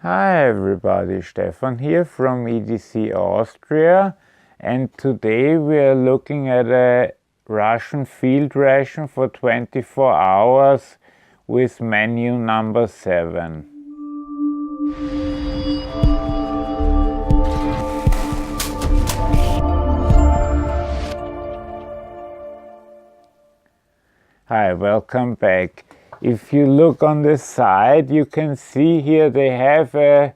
Hi everybody, Stefan here from EDC Austria, and today we are looking at a Russian field ration for 24 hours with menu number 7. Hi, welcome back. If you look on the side, you can see here they have a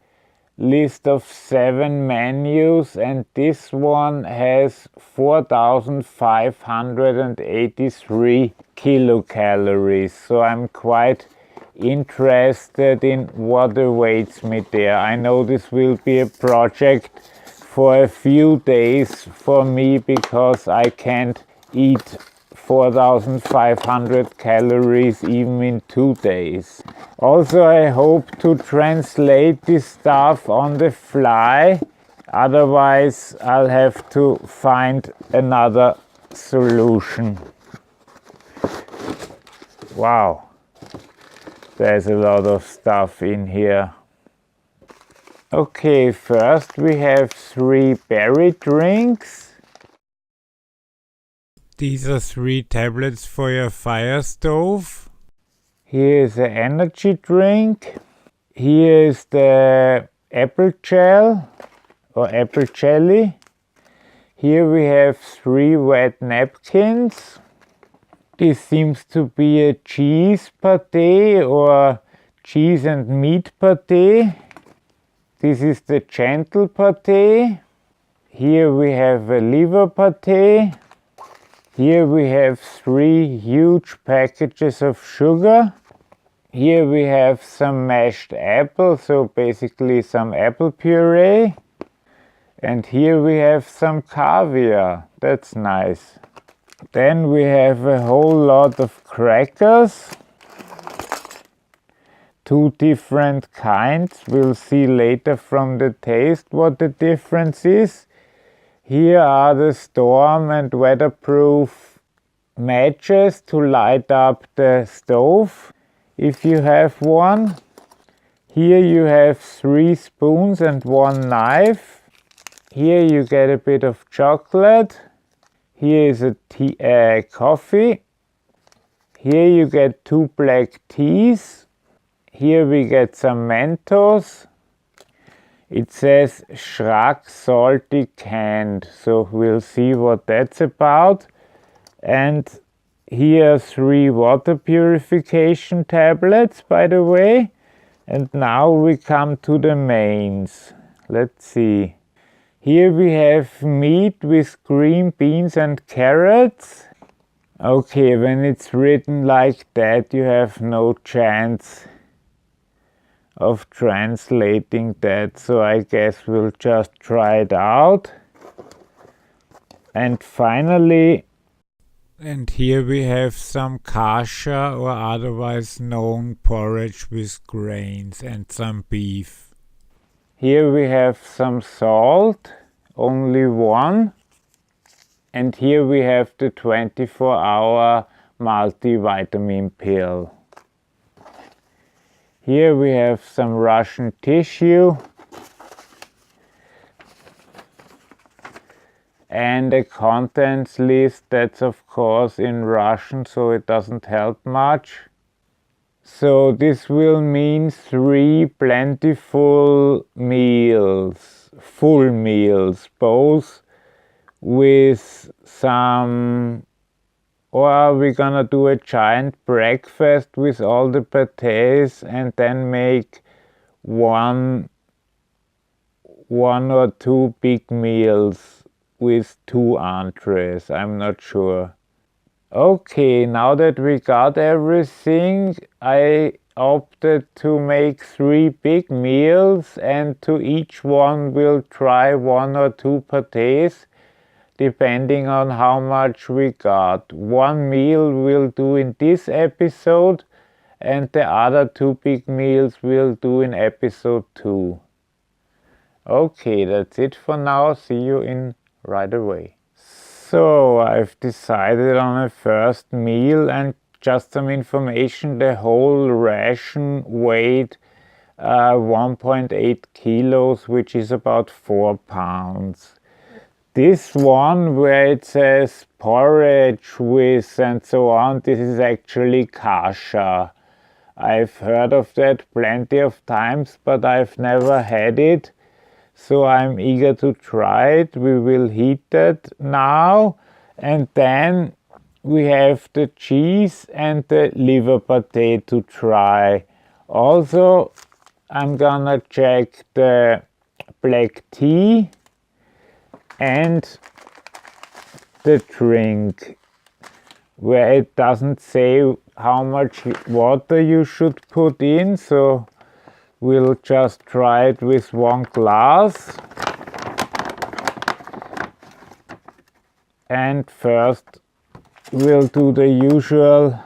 list of 7 menus, and this one has 4,583 kilocalories. So I'm quite interested in what awaits me there. I know this will be a project for a few days for me because I can't eat 4,500 calories even in 2 days. Also, I hope to translate this stuff on the fly, otherwise I'll have to find another solution. Wow, there's a lot of stuff in here. Okay, first we have 3 berry drinks. These are 3 tablets for your fire stove. Here is an energy drink. Here is the apple gel or apple jelly. Here we have 3 wet napkins. This seems to be a cheese pate or cheese and meat pate. This is the gentle pate. Here we have a liver pate. Here we have 3 huge packages of sugar. Here we have some mashed apple, so basically some apple puree. And here we have some caviar. That's nice. Then we have a whole lot of crackers. 2 different kinds. We'll see later from the taste what the difference is. Here are the storm and weatherproof matches to light up the stove, if you have one. Here you have 3 spoons and 1 knife. Here you get a bit of chocolate. Here is a coffee. Here you get 2 black teas. Here we get some Mentos. It says Schrack salty canned, so we'll see what that's about. And here are 3 water purification tablets, by the way. And now we come to the mains. Let's see. Here we have meat with green beans and carrots. Okay, when it's written like that, you have no chance of translating that, so I guess we'll just try it out. And finally, and here we have some kasha, or otherwise known porridge with grains, and some beef. Here we have some salt, only 1. And here we have the 24-hour multivitamin pill. Here we have some Russian tissue and a contents list that's of course in Russian, so it doesn't help much. So this will mean 3 plentiful meals, full meals, both with some, or are we gonna do a giant breakfast with all the patés and then make one or 2 big meals with 2 entrees? I'm not sure. Okay, now that we got everything, I opted to make 3 big meals, and to each one we'll try 1 or 2 patés, depending on how much we got. 1 meal we'll do in this episode, and the other 2 big meals we'll do in episode 2. Okay, that's it for now. See you in right away. So I've decided on a first meal, and just some information, the whole ration weighed 1.8 kilos, which is about 4 pounds. This one where it says porridge with and so on, this is actually kasha. I've heard of that plenty of times, but I've never had it, so I'm eager to try it. We will heat that now, and then we have the cheese and the liver pate to try. Also, I'm gonna check the black tea and the drink, where it doesn't say how much water you should put in, so we'll just try it with 1 glass. And first we'll do the usual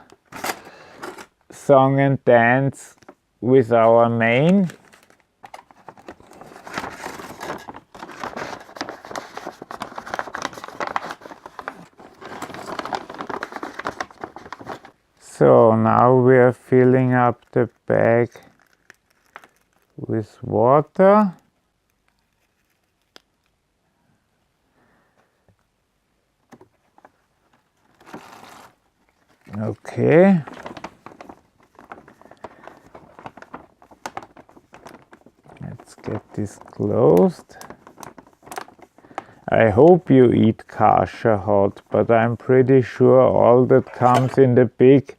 song and dance with our main. So now we are filling up the bag with water. Okay. Let's get this closed. I hope you eat kasha hot, but I'm pretty sure all that comes in the big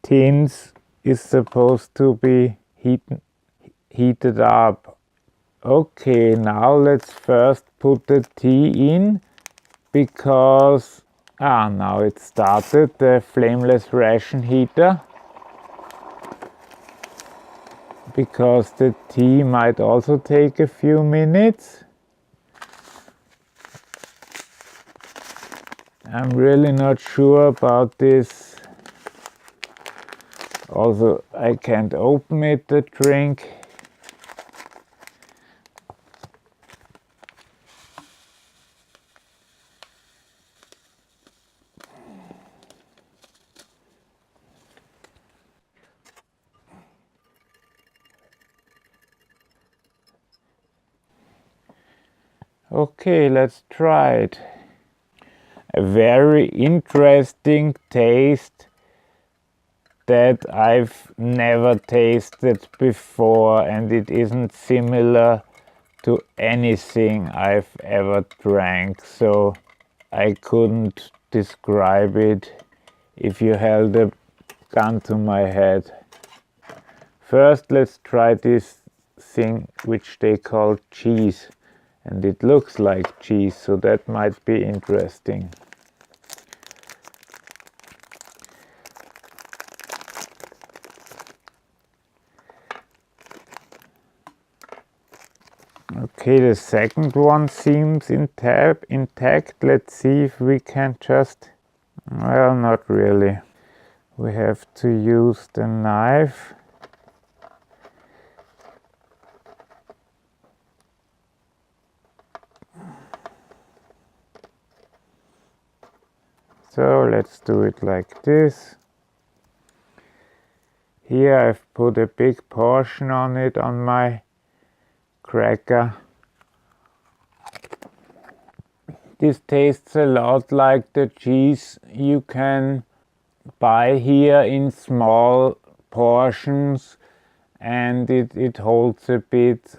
tins is supposed to be heated up. Okay, now let's first put the tea in, because now it started, the flameless ration heater, because the tea might also take a few minutes. I'm really not sure about this. Also, I can't open it, the drink. Okay, let's try it. A very interesting taste that I've never tasted before, and it isn't similar to anything I've ever drank, so I couldn't describe it if you held a gun to my head. First, let's try this thing which they call cheese, and it looks like cheese, so that might be interesting. Okay, the second one seems intact. Let's see if we can just... well, not really. We have to use the knife. So let's do it like this. Here I've put a big portion on it on my cracker. This tastes a lot like the cheese you can buy here in small portions, and it holds a bit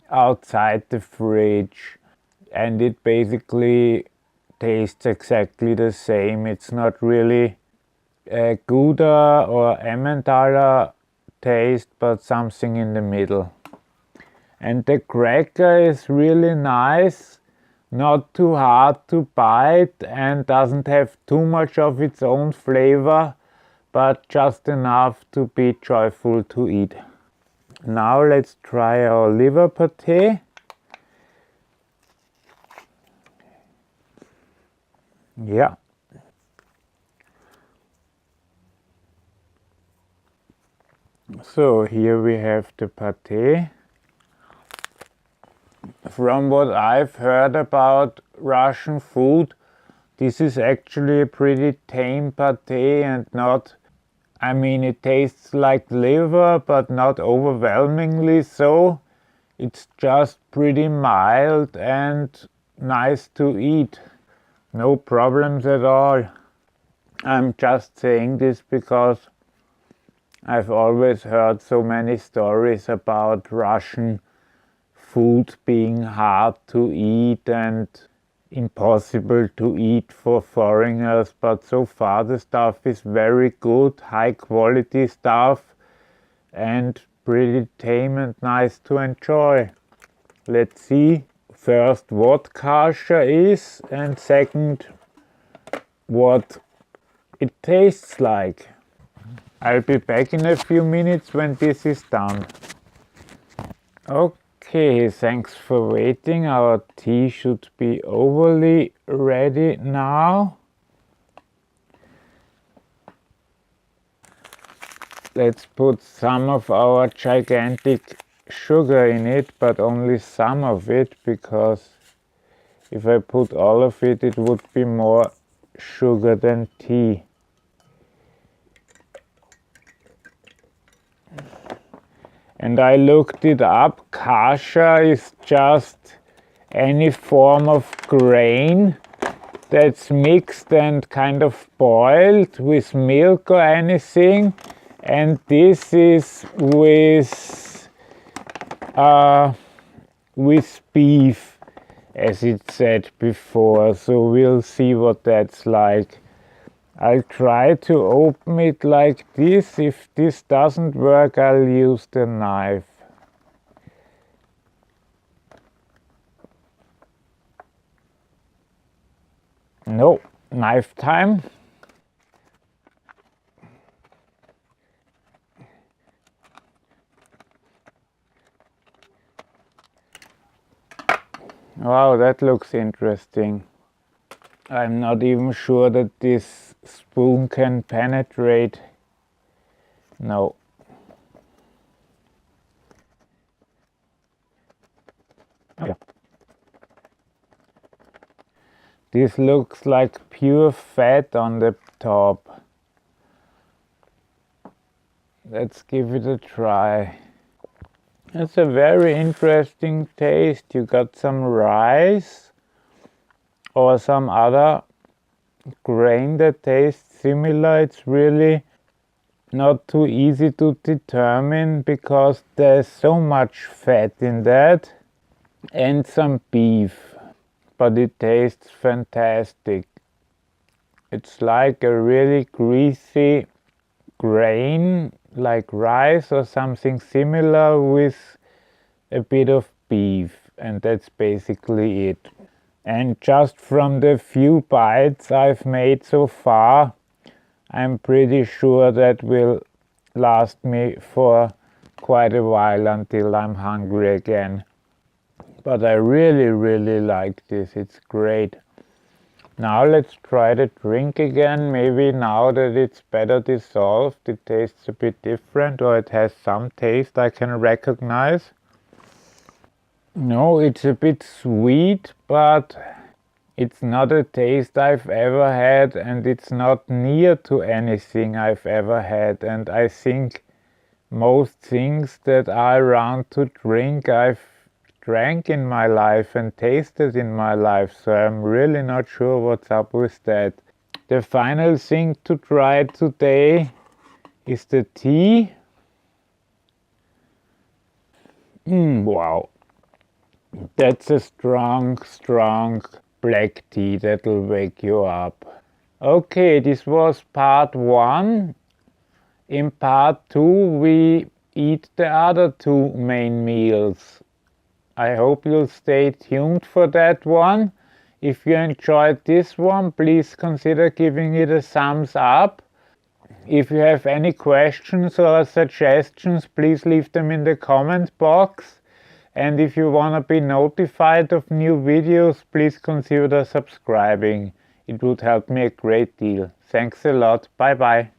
outside the fridge, and it basically tastes exactly the same. It's not really a Gouda or Emmentaler taste, but something in the middle. And the cracker is really nice, not too hard to bite, and doesn't have too much of its own flavor, but just enough to be joyful to eat. Now let's try our liver pate. Yeah. So here we have the pate. From what I've heard about Russian food, this is actually a pretty tame pate and not I mean, it tastes like liver, but not overwhelmingly so. It's just pretty mild and nice to eat. No problems at all. I'm just saying this because I've always heard so many stories about Russian food being hard to eat and impossible to eat for foreigners, but so far the stuff is very good, high quality stuff and pretty tame and nice to enjoy. Let's see first what kasha is and second what it tastes like. I'll be back in a few minutes when this is done. Okay, thanks for waiting. Our tea should be overly ready now. Let's put some of our gigantic sugar in it, but only some of it, because if I put all of it, it would be more sugar than tea. And I looked it up. Kasha is just any form of grain that's mixed and kind of boiled with milk or anything. And this is with beef, as it said before. So we'll see what that's like. I'll try to open it like this. If this doesn't work, I'll use the knife. No, knife time. Wow, that looks interesting. I'm not even sure that this spoon can penetrate. No. Oh, yeah. This looks like pure fat on the top. Let's give it a try. It's a very interesting taste. You got some rice or some other grain that tastes similar. It's really not too easy to determine because there's so much fat in that and some beef, but it tastes fantastic. It's like a really greasy grain like rice or something similar with a bit of beef, and that's basically it. And just from the few bites I've made so far, I'm pretty sure that will last me for quite a while until I'm hungry again. But I really like this. It's great. Now let's try the drink again. Maybe now that it's better dissolved, it tastes a bit different, or it has some taste I can recognize. No, it's a bit sweet, but it's not a taste I've ever had, and it's not near to anything I've ever had. And I think most things that are around to drink I've drank in my life and tasted in my life, so I'm really not sure what's up with that. The final thing to try today is the tea. Wow. That's a strong black tea that'll wake you up. Okay, this was part 1. In part 2 we eat the other 2 main meals. I hope you'll stay tuned for that one. If you enjoyed this one, please consider giving it a thumbs up. If you have any questions or suggestions, please leave them in the comment box. And if you want to be notified of new videos, please consider subscribing. It would help me a great deal. Thanks a lot. Bye bye.